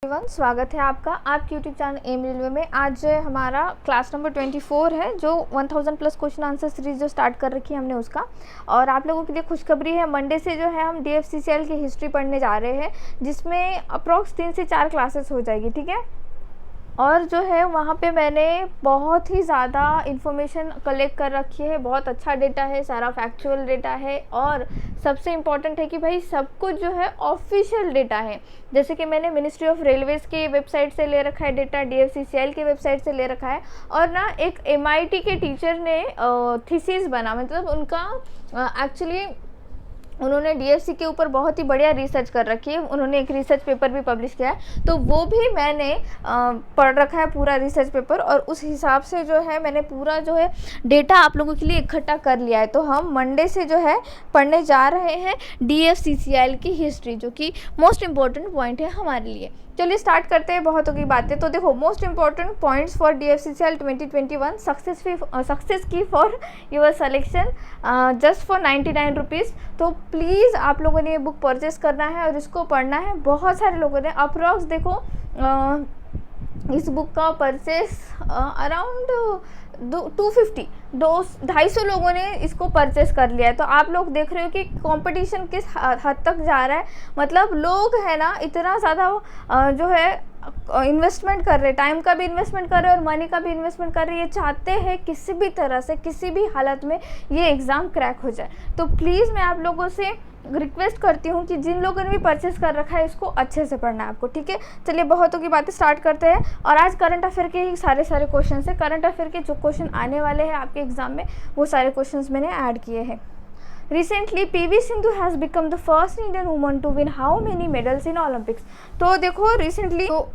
Everyone, स्वागत है आपका आपके यूट्यूब चैनल एम रेलवे में। आज हमारा क्लास नंबर 24 है, जो 1000 प्लस क्वेश्चन आंसर सीरीज जो स्टार्ट कर रखी है हमने उसका। और आप लोगों के लिए खुशखबरी है, मंडे से जो है हम DFCCL की हिस्ट्री पढ़ने जा रहे हैं, जिसमें अप्रॉक्स 3 से 4 क्लासेस हो जाएगी, ठीक है। और जो है वहाँ पे मैंने बहुत ही ज़्यादा इन्फॉर्मेशन कलेक्ट कर रखी है, बहुत अच्छा डेटा है, सारा फैक्चुअल डेटा है। और सबसे इम्पॉर्टेंट है कि भाई सब कुछ जो है ऑफिशियल डेटा है। जैसे कि मैंने मिनिस्ट्री ऑफ रेलवेज़ की वेबसाइट से ले रखा है डेटा, DFCCL की वेबसाइट से ले रखा है। और ना एक MIT के टीचर ने थीसिस बना, मतलब उनका एक्चुअली उन्होंने DFC के ऊपर बहुत ही बढ़िया रिसर्च कर रखी है। उन्होंने एक रिसर्च पेपर भी पब्लिश किया है, तो वो भी मैंने पढ़ रखा है पूरा रिसर्च पेपर। और उस हिसाब से जो है मैंने पूरा जो है डेटा आप लोगों के लिए इकट्ठा कर लिया है। तो हम मंडे से जो है पढ़ने जा रहे हैं DFCCL की हिस्ट्री, जो कि मोस्ट इम्पॉर्टेंट पॉइंट है हमारे लिए। चलिए स्टार्ट करते हैं बहुतों की बातें। तो देखो, most important points for DFCCL 2021, success की for your selection just for 99 rupees. तो प्लीज़ आप लोगों ने ये बुक परचेस करना है और इसको पढ़ना है। बहुत सारे लोगों ने अप्रॉक्स देखो इस बुक का परचेस अराउंड 250 लोगों ने इसको परचेस कर लिया है। तो आप लोग देख रहे हो कि कंपटीशन किस हद तक जा रहा है। मतलब लोग है ना इतना ज़्यादा जो है इन्वेस्टमेंट कर रहे हैं, टाइम का भी इन्वेस्टमेंट कर रहे हैं और मनी का भी इन्वेस्टमेंट कर रहे हैं। ये चाहते हैं किसी भी तरह से, किसी भी हालत में ये एग्ज़ाम क्रैक हो जाए। तो प्लीज़ मैं आप लोगों से रिक्वेस्ट करती हूँ कि जिन लोगों ने भी परचेस कर रखा है इसको अच्छे से पढ़ना है आपको, ठीक है। चलिए बहुतों की बातें स्टार्ट करते हैं। और आज करंट अफेयर के ही सारे क्वेश्चन है। करंट अफेयर के जो क्वेश्चन आने वाले हैं आपके एग्जाम में, वो सारे क्वेश्चन मैंने ऐड किए हैं। Recently, PV Sindhu has become the first Indian woman to win how many medals in Olympics? तो देखो रिसेंटली तो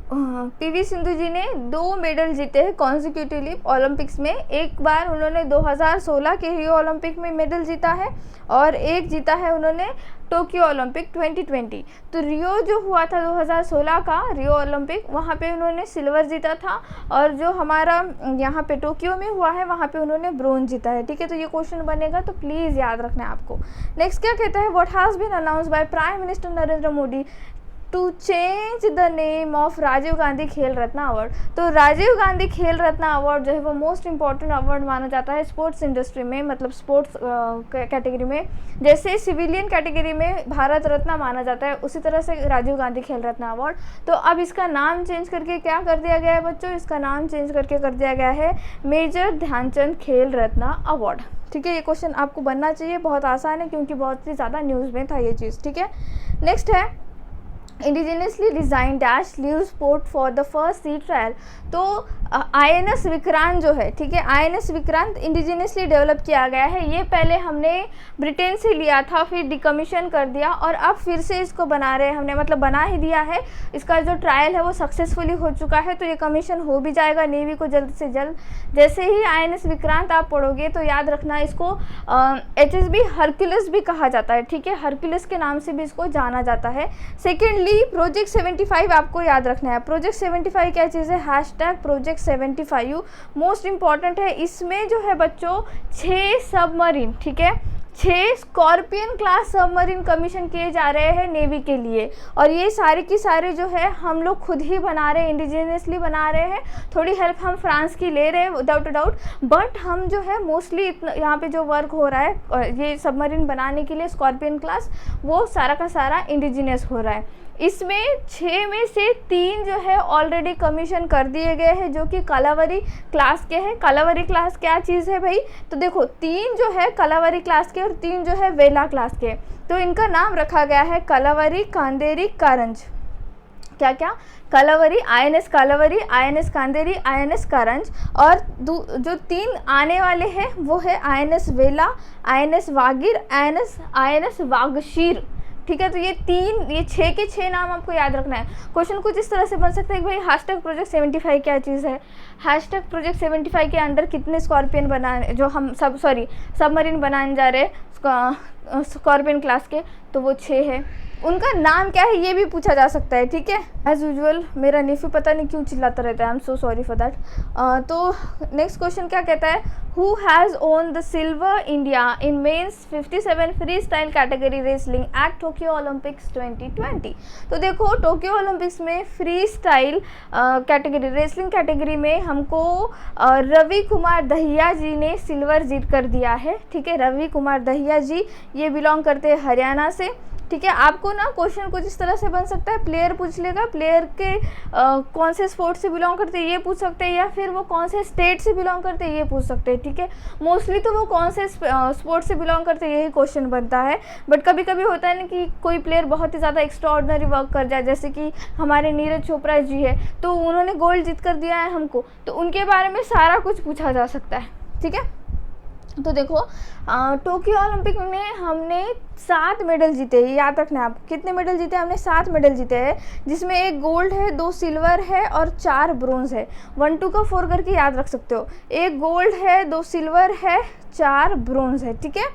PV सिंधु जी ने 2 मेडल जीते हैं कॉन्जिक्यूटिवली ओलंपिक्स में। एक बार उन्होंने 2016 के रियो ओलंपिक में मेडल जीता है और एक जीता है उन्होंने टोक्यो ओलंपिक 2020। तो रियो जो हुआ था 2016 का रियो ओलंपिक, वहाँ पे उन्होंने सिल्वर जीता था। और जो हमारा यहाँ पे टोक्यो में हुआ है वहाँ पे उन्होंने ब्रोंज जीता है, ठीक है। तो ये क्वेश्चन बनेगा, तो प्लीज़ याद रखना है आपको। नेक्स्ट क्या कहता है, what has been announced by prime minister Narendra Modi to change the name of Rajiv Gandhi Khel Ratna award. तो राजीव गांधी खेल रत्न अवार्ड जो है वो मोस्ट इम्पॉर्टेंट अवार्ड माना जाता है स्पोर्ट्स इंडस्ट्री में, मतलब स्पोर्ट्स कैटेगरी में। जैसे सिविलियन कैटेगरी में भारत रत्न माना जाता है, उसी तरह से राजीव गांधी खेल रत्न अवार्ड। तो अब इसका नाम चेंज करके क्या कर दिया गया है बच्चों, इसका नाम चेंज करके कर दिया गया है मेजर ध्यानचंद खेल रत्न अवार्ड, ठीक है। ये क्वेश्चन आपको बनना चाहिए, बहुत आसान है क्योंकि बहुत ही ज़्यादा न्यूज़ में था ये चीज़, ठीक है। नेक्स्ट है indigenously design dash leaves port for the first sea trial. तो INS विक्रांत जो है, ठीक है, INS विक्रांत इंडिजिनियसली डेवलप किया गया है। ये पहले हमने ब्रिटेन से लिया था, फिर डिकमीशन कर दिया और अब फिर से इसको बना रहे हैं हमने, मतलब बना ही दिया है। इसका जो ट्रायल है वो सक्सेसफुली हो चुका है, तो ये कमीशन हो भी जाएगा नेवी को जल्द से जल्द। जैसे ही INS विक्रांत आप पढ़ोगे तो याद रखना इसको HSB हरक्यूलिस भी कहा जाता है, ठीक है। हरक्यूलिस के नाम से भी इसको जाना जाता है। सेकेंडली प्रोजेक्ट 75 आपको याद रखना है। प्रोजेक्ट 75 क्या चीज़ है, हैशटैग प्रोजेक्ट 75 मोस्ट इंपॉर्टेंट है। इसमें जो है बच्चों 6 सबमरीन, ठीक है, 6 स्कॉर्पियन क्लास सबमरीन कमीशन किए जा रहे हैं नेवी के लिए। और ये सारे की सारे जो है हम लोग खुद ही बना रहे हैं, इंडिजिनियसली बना रहे हैं। थोड़ी हेल्प हम फ्रांस की ले रहे हैं विदाउट डाउट, बट हम जो है मोस्टली यहाँ पे जो वर्क हो रहा है ये सबमरीन बनाने के लिए स्कॉर्पियन क्लास, वो सारा का सारा इंडिजिनियस हो रहा है। इसमें 6 में से 3 जो है ऑलरेडी कमीशन कर दिए गए हैं, जो कि कलावरी क्लास के हैं। कलावरी क्लास क्या चीज़ है भाई, तो देखो 3 जो है कलावरी क्लास के और 3 जो है वेला क्लास के। तो इनका नाम रखा गया है कलावरी, कांदेरी, कारंज। क्या क्या, Kalvari, INS कालावरी, INS कांदेरी, INS Karanj. और जो 3 आने वाले हैं वो है INS वेला, INS वागिर, INS वागशीर, ठीक है। तो ये 6 के 6 नाम आपको याद रखना है। क्वेश्चन कुछ इस तरह से बन सकता है कि भाई हैशटैग प्रोजेक्ट 75 क्या चीज़ है, हैशटैग प्रोजेक्ट 75 के अंडर कितने स्कॉर्पियन बनाने, जो हम सबमरीन बनाने जा रहे हैं स्कॉर्पियन क्लास के, तो वो 6 है। उनका नाम क्या है ये भी पूछा जा सकता है, ठीक है। एज यूजुअल मेरा नेफ्यू पता नहीं क्यों चिल्लाता रहता है, I am so sorry for that. तो नेक्स्ट क्वेश्चन क्या कहता है, who has won the silver India in men's 57 free style category wrestling at Tokyo Olympics 2020। तो देखो टोक्यो ओलंपिक्स में free style category wrestling category में हमको रवि कुमार दहिया जी ने सिल्वर जीत कर दिया है, ठीक है। रवि कुमार दहिया जी ये बिलोंग करते हैं हरियाणा से, ठीक है। आपको ना क्वेश्चन कुछ इस तरह से बन सकता है, प्लेयर पूछ लेगा, प्लेयर के कौन से स्पोर्ट से बिलोंग करते हैं ये पूछ सकते हैं, या फिर वो कौन से स्टेट से बिलोंग करते हैं ये पूछ सकते हैं, ठीक है। मोस्टली तो वो कौन से स्पोर्ट से बिलोंग करते हैं यही क्वेश्चन बनता है, बट कभी कभी होता है ना कि कोई प्लेयर बहुत ही ज़्यादा एक्स्ट्रा ऑर्डिनरी वर्क कर जाए, जैसे कि हमारे नीरज चोपड़ा जी है, तो उन्होंने गोल्ड जीत कर दिया है हमको, तो उनके बारे में सारा कुछ पूछा जा सकता है, ठीक है। तो देखो टोक्यो ओलंपिक में हमने 7 मेडल जीते, याद रखना है आप, कितने मेडल जीते हमने, 7 मेडल जीते हैं, जिसमें 1 गोल्ड है, 2 सिल्वर है और 4 ब्रोंज है। 1 2 का 4 करके याद रख सकते हो, 1 गोल्ड है, 2 सिल्वर है, 4 ब्रोंज है, ठीक है।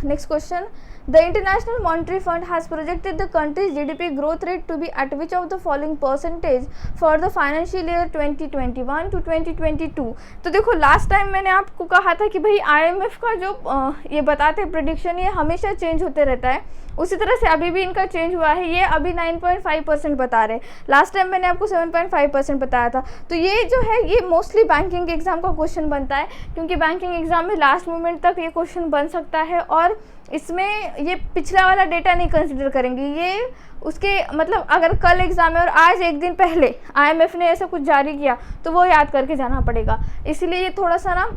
Next question, The International Monetary Fund has projected the country's GDP growth rate to be at which of the following percentage for the financial year 2021 to 2022। तो देखो लास्ट टाइम मैंने आपको कहा था कि भाई IMF का जो ये बताते हैं प्रेडिक्शन ये हमेशा चेंज होते रहता है, उसी तरह से अभी भी इनका चेंज हुआ है, ये अभी 9.5% बता रहे, लास्ट टाइम मैंने आपको 7.5% बताया था। तो ये जो है ये मोस्टली बैंकिंग एग्जाम का क्वेश्चन बनता है, क्योंकि बैंकिंग एग्जाम में लास्ट मोमेंट तक ये क्वेश्चन बन सकता है, और इसमें ये पिछला वाला डेटा नहीं कंसिडर करेंगे, ये उसके मतलब अगर कल एग्ज़ाम है और आज एक दिन पहले IMF ने ऐसा कुछ जारी किया तो वो याद करके जाना पड़ेगा, इसीलिए ये थोड़ा सा ना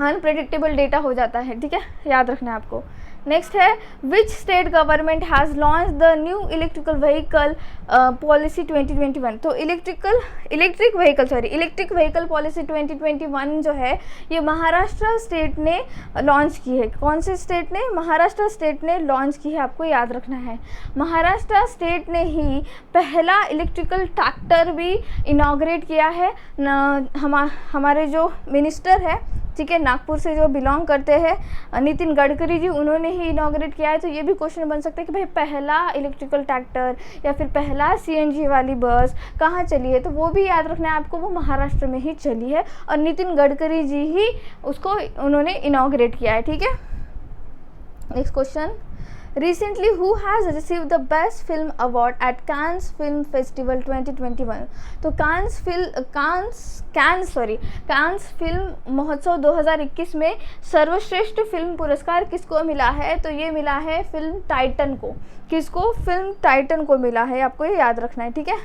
अनप्रेडिक्टेबल डेटा हो जाता है, ठीक है, याद रखना है आपको। नेक्स्ट है, which state government has launch the new electrical vehicle policy 2021। तो इलेक्ट्रिक व्हीकल पॉलिसी 2021 जो है ये महाराष्ट्र स्टेट ने लॉन्च की है। कौन से स्टेट ने? महाराष्ट्र स्टेट ने लॉन्च की है, आपको याद रखना है। महाराष्ट्र स्टेट ने ही पहला इलेक्ट्रिकल ट्रैक्टर भी इनॉग्रेट किया है। हमारे जो मिनिस्टर है, ठीक है, नागपुर से जो बिलोंग करते हैं नितिन गडकरी जी, उन्होंने ही इनॉग्रेट किया है। तो ये भी क्वेश्चन बन सकता है कि भाई पहला इलेक्ट्रिकल ट्रैक्टर या फिर पहला CNG वाली बस कहाँ चली है, तो वो भी याद रखना है आपको, वो महाराष्ट्र में ही चली है और नितिन गडकरी जी ही उसको उन्होंने इनॉग्रेट किया है, ठीक है। Next question, Recently, who has received the Best Film Award at Cannes Film Festival 2021? तो कांस फिल्म महोत्सव 2021 में सर्वश्रेष्ठ फिल्म पुरस्कार किसको मिला है? तो ये मिला है फिल्म टाइटन को। किसको? फिल्म टाइटन को मिला है, आपको ये याद रखना है, ठीक है,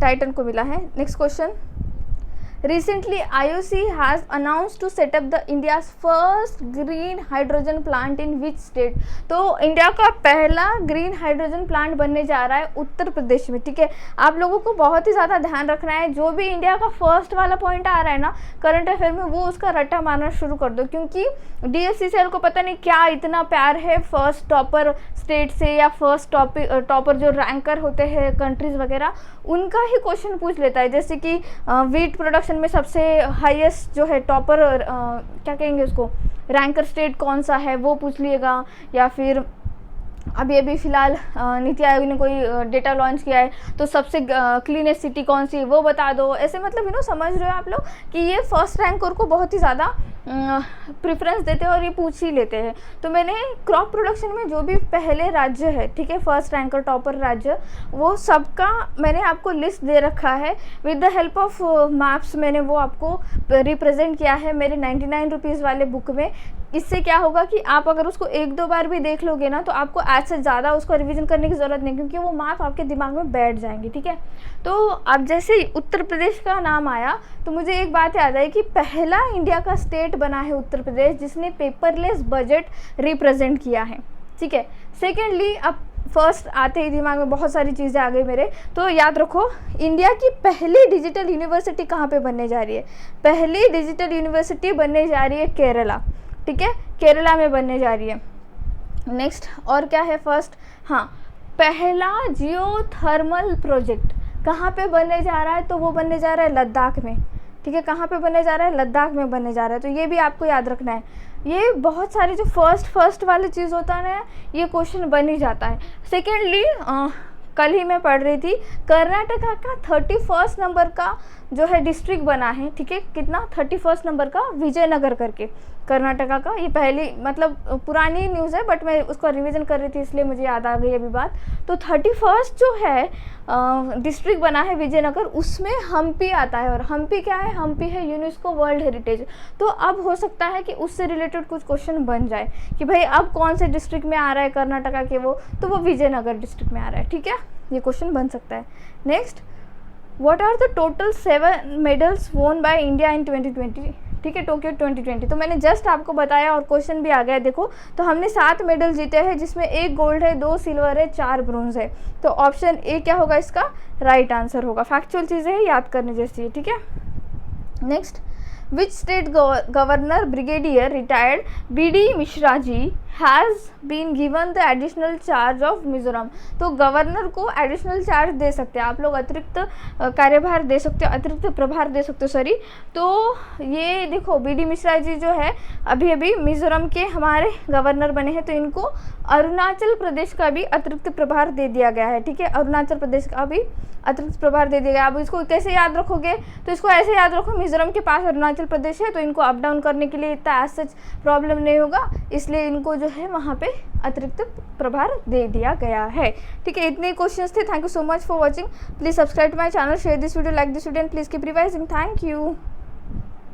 टाइटन को मिला है। Next question, Recently, IOC has announced to set up the India's first green hydrogen plant in which state? तो इंडिया का पहला ग्रीन हाइड्रोजन प्लांट बनने जा रहा है उत्तर प्रदेश में, ठीक है। आप लोगों को बहुत ही ज़्यादा ध्यान रखना है, जो भी इंडिया का फर्स्ट वाला पॉइंट आ रहा है ना करंट अफेयर में, वो उसका रट्टा मारना शुरू कर दो, क्योंकि DSCCL को पता नहीं क्या इतना प्यार है फर्स्ट टॉपर स्टेट से, या फर्स्ट टॉपर जो रैंकर होते हैं कंट्रीज़ वगैरह, उनका ही क्वेश्चन पूछ लेता है। जैसे कि वीट प्रोडक्शन में सबसे हाईएस्ट जो है टॉपर क्या कहेंगे उसको, रैंकर स्टेट कौन सा है वो पूछ लिएगा, या फिर अभी फ़िलहाल नीति आयोग ने कोई डेटा लॉन्च किया है तो सबसे क्लीनेस्ट सिटी कौन सी है वो बता दो। ऐसे मतलब समझ रहे हो आप लोग कि ये फर्स्ट रैंकर को बहुत ही ज़्यादा प्रेफरेंस देते हैं और ये पूछ ही लेते हैं। तो मैंने क्रॉप प्रोडक्शन में जो भी पहले राज्य है, ठीक है, फर्स्ट रैंकर टॉपर राज्य, वो सबका मैंने आपको लिस्ट दे रखा है with the help of maps. मैंने वो आपको रिप्रेजेंट किया है मेरे 99 रुपीज़ वाले बुक में। इससे क्या होगा कि आप अगर उसको 1-2 बार भी देख लोगे ना तो आपको आज से ज़्यादा उसको रिवीजन करने की ज़रूरत नहीं, क्योंकि वो मैप आपके दिमाग में बैठ जाएंगे, ठीक है। तो अब जैसे उत्तर प्रदेश का नाम आया तो मुझे एक बात याद आई कि पहला इंडिया का स्टेट बना है उत्तर प्रदेश जिसने पेपरलेस बजट रिप्रेजेंट किया है, ठीक है। सेकेंडली, अब फर्स्ट आते ही दिमाग में बहुत सारी चीज़ें आ गई मेरे, तो याद रखो इंडिया की पहली डिजिटल यूनिवर्सिटी कहाँ पे बनने जा रही है? पहली डिजिटल यूनिवर्सिटी बनने जा रही है केरला, ठीक है, केरला में बनने जा रही है। नेक्स्ट और क्या है फर्स्ट, हाँ, पहला जियोथर्मल प्रोजेक्ट कहाँ पे बनने जा रहा है? तो वो बनने जा रहा है लद्दाख में, ठीक है। कहाँ पे बनने जा रहा है? लद्दाख में बनने जा रहा है। तो ये भी आपको याद रखना है। ये बहुत सारे जो फर्स्ट वाली चीज़ होता है ना, ये क्वेश्चन बन ही जाता है। सेकेंडली कल ही मैं पढ़ रही थी, कर्नाटका का 31 नंबर का जो है डिस्ट्रिक्ट बना है, ठीक है, कितना 31 नंबर का, विजयनगर करके कर्नाटका का। ये पहली मतलब पुरानी न्यूज़ है, बट मैं उसको रिवीजन कर रही थी इसलिए मुझे याद आ गई अभी बात। तो 31 जो है डिस्ट्रिक्ट बना है विजयनगर, उसमें हम्पी आता है। और हम्पी क्या है? हम्पी है यूनेस्को वर्ल्ड हेरिटेज। तो अब हो सकता है कि उससे रिलेटेड कुछ क्वेश्चन बन जाए कि भाई अब कौन से डिस्ट्रिक्ट में आ रहा है कर्नाटका के वो, तो वो विजयनगर डिस्ट्रिक्ट में आ रहा है, ठीक है, ये क्वेश्चन बन सकता है। Next, what are the total 7 medals won by India in 2020, ठीक है, टोक्यो 2020। तो मैंने जस्ट आपको बताया और क्वेश्चन भी आ गया, देखो। तो हमने 7 मेडल जीते हैं, जिसमें 1 गोल्ड है, 2 सिल्वर है, 4 ब्रोंज है। तो ऑप्शन ए क्या होगा इसका राइट आंसर होगा। फैक्चुअल चीज़ें हैं, याद करने जैसी है, ठीक है। Next, which state governor brigadier retired B D. Mishra ji has been given the additional charge of Mizoram. तो गवर्नर को एडिशनल चार्ज दे सकते हैं आप लोग, अतिरिक्त कार्यभार दे सकते हो, अतिरिक्त प्रभार दे सकते हो, सॉरी। तो ये देखो, बी.डी. मिश्रा जी जो है अभी अभी मिजोरम के हमारे गवर्नर बने हैं, तो इनको अरुणाचल प्रदेश का भी अतिरिक्त प्रभार दे दिया गया है, ठीक है, अरुणाचल प्रदेश का भी अतिरिक्त प्रभार दे दिया गया। अब इसको कैसे याद रखोगे? तो इसको ऐसे याद रखो, मिजोरम के पास अरुणाचल प्रदेश है, तो इनको अप डाउन करने के लिए इतना एज सच प्रॉब्लम नहीं होगा, इसलिए इनको जो है वहाँ पे अतिरिक्त प्रभार दे दिया गया है, ठीक है। इतने क्वेश्चंस थे। Thank you so much for watching. Please subscribe to my channel, share this video, like this video and please keep revising. Thank you.